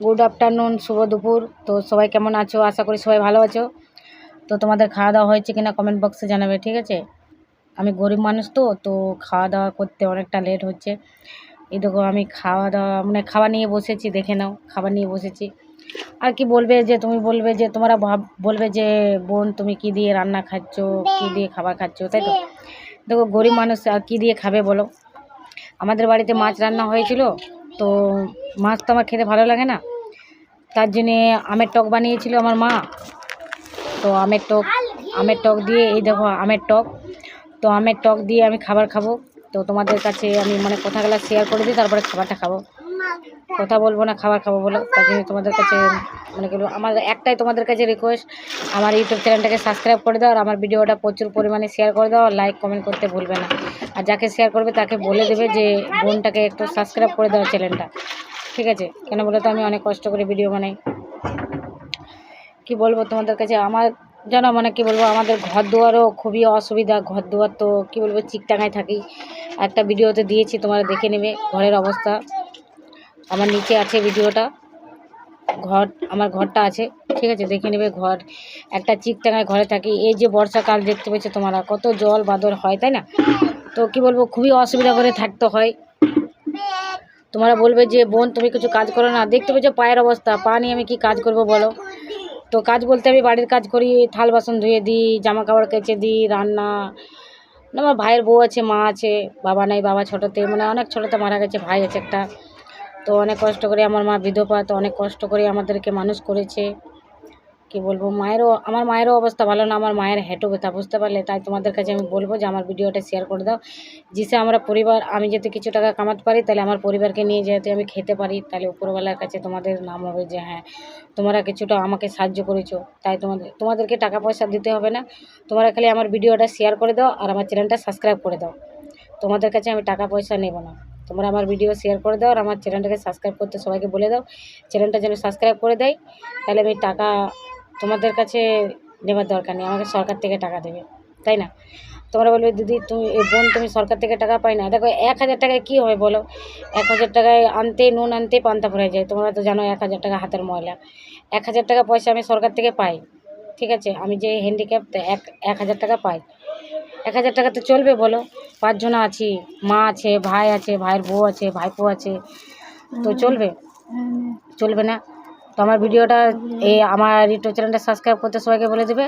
Good afternoon, শুভ দুপুর। তো সবাই কেমন আছো? আশা করি সবাই ভালো আছো। তো তোমাদের খাওয়া দাওয়া হয়েছে কিনা কমেন্ট বক্সে জানাবে, ঠিক আছে? আমি গরিব মানুষ, তো খাওয়া দাওয়া করতে অনেকটা লেট হচ্ছে। এই দেখো আমি খাওয়া দাওয়া খাওয়া নিয়ে বসেছি, দেখে নাও খাবার নিয়ে বসেছি। আর কি বলবে যে তুমি বলবে যে তোমরা বলবে যে বোন তুমি কি দিয়ে রান্না খাচ্ছ, কি দিয়ে খাবার খাচ্ছ, তাই তো? দেখো গরিব মানুষ আর কী দিয়ে খাবে বলো? আমাদের বাড়িতে মাছ রান্না হয়েছিল, তো মাছ তো আমার খেতে ভালো লাগে না, তার জন্যে আমের টক বানিয়েছিল আমার মা। তো আমের টক দিয়ে, এই দেখো আমের টক, তো আমের টক দিয়ে আমি খাবার খাবো। তো তোমাদের কাছে আমি কথাগুলো শেয়ার করে দিই, তারপরে খাবারটা খাবো। কথা বলবো না, খাবার খাবো বলো, তার জন্য তোমাদের কাছে আমার একটাই তোমাদের কাছে রিকোয়েস্ট, আমার ইউটিউব চ্যানেলটাকে সাবস্ক্রাইব করে দাও, আর আমার ভিডিওটা প্রচুর পরিমাণে শেয়ার করে দাও, আর লাইক কমেন্ট করতে ভুলবে না। আর যাকে শেয়ার করবে তাকে বলে দেবে যে বোনটাকে একটু সাবস্ক্রাইব করে দাও চ্যানেলটা, ঠিক আছে? কেন বলো তো, আমি অনেক কষ্ট করে ভিডিও বানাই। কি বলবো তোমাদের কাছে, আমার যেন কি বলবো, আমাদের ঘর দুয়ারও খুবই অসুবিধা। ঘর দুয়ার তো কি বলবো, চিকটাঙায় থাকি। একটা ভিডিওতে দিয়েছি, তোমরা দেখে নেবে ঘরের অবস্থা। আমার নিচে আছে ভিডিওটা, আমার ঘরটা আছে, ঠিক আছে? দেখে নেবে ঘর, একটা চিকটাঙায় ঘরে থাকি। এই যে বর্ষাকাল দেখতে পেয়েছো তোমরা, কত জল বাদর হয়, তাই না? তো কি বলবো, খুবই অসুবিধা করে থাকতে হয়। তোমরা বলবে যে বোন তুমি কিছু কাজ করো না, দেখতে পেয়েছো পায়ের অবস্থা, পা নিয়ে আমি কি কাজ করব বলো? তো কাজ বলতে আমি বাড়ির কাজ করি, থাল বাসন ধুয়ে দিই, জামা কাপড় কেচে দিই, রান্না। আমার ভাইয়ের বউ আছে, মা আছে, বাবা নাই, বাবা ছোটোতে অনেক ছোটোতে মারা গেছে, ভাই আছে একটা। তো অনেক কষ্ট করে, আমার মা বিধবা, তো অনেক কষ্ট করে আমাদেরকে মানুষ করেছে। কি বলবো, আমার মায়েরও অবস্থা ভালো না, আমার মায়ের হেঁটু ব্যথা, বুঝতে পারলে? তাই তোমাদের কাছে আমি বলবো যে আমার ভিডিওটা শেয়ার করে দাও, जिससे আমরা পরিবার, আমি যাতে কিছু টাকা কামাতে পারি, তাহলে আমার পরিবারকে নিয়ে যাতে আমি খেতে পারি, তাহলে উপরওয়ালার কাছে তোমাদের নাম হবে যে হ্যাঁ তোমরা কিছুটা আমাকে সাহায্য করেছো। তাই তোমাদেরকে টাকা পয়সা দিতে হবে না, তোমরা খালি আমার ভিডিওটা শেয়ার করে দাও আর আমার চ্যানেলটা সাবস্ক্রাইব করে দাও। তোমাদের কাছে আমি টাকা পয়সা নেব না, তোমরা আমার ভিডিও শেয়ার করে দাও আর আমার চ্যানেলটাকে সাবস্ক্রাইব করতে সবাইকে বলে দাও, চ্যানেলটা যেন সাবস্ক্রাইব করে দেয়, তাহলে আমি টাকা তোমাদের কাছে নেবার দরকার নেই, আমাকে সরকার থেকে টাকা দেবে, তাই না? তোমরা বলবে দিদি তুমি বোন তুমি সরকার থেকে টাকা পাই না। দেখো 1000 টাকায় কী হয় বলো? 1000 টাকায় নুন আনতে পান্তা ফুরায় যায়, তোমরা তো জানো 1000 টাকা হাতের ময়লা। 1000 টাকা পয়সা আমি সরকার থেকে পাই, ঠিক আছে? আমি যে হ্যান্ডিক্যাপ, 1000 টাকা পাই। 1000 টাকা তো চলবে বলো? 5 জন আছি, মা আছে, ভাই আছে, ভাইয়ের বউ আছে, ভাইপো আছে, তো চলবে? চলবে না। তো আমার ভিডিওটা আমার ইউটিউব চ্যানেলটা সাবস্ক্রাইব করতে সবাইকে বলে দেবে,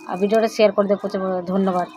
আর ভিডিওটা শেয়ার করে দেবে। ধন্যবাদ।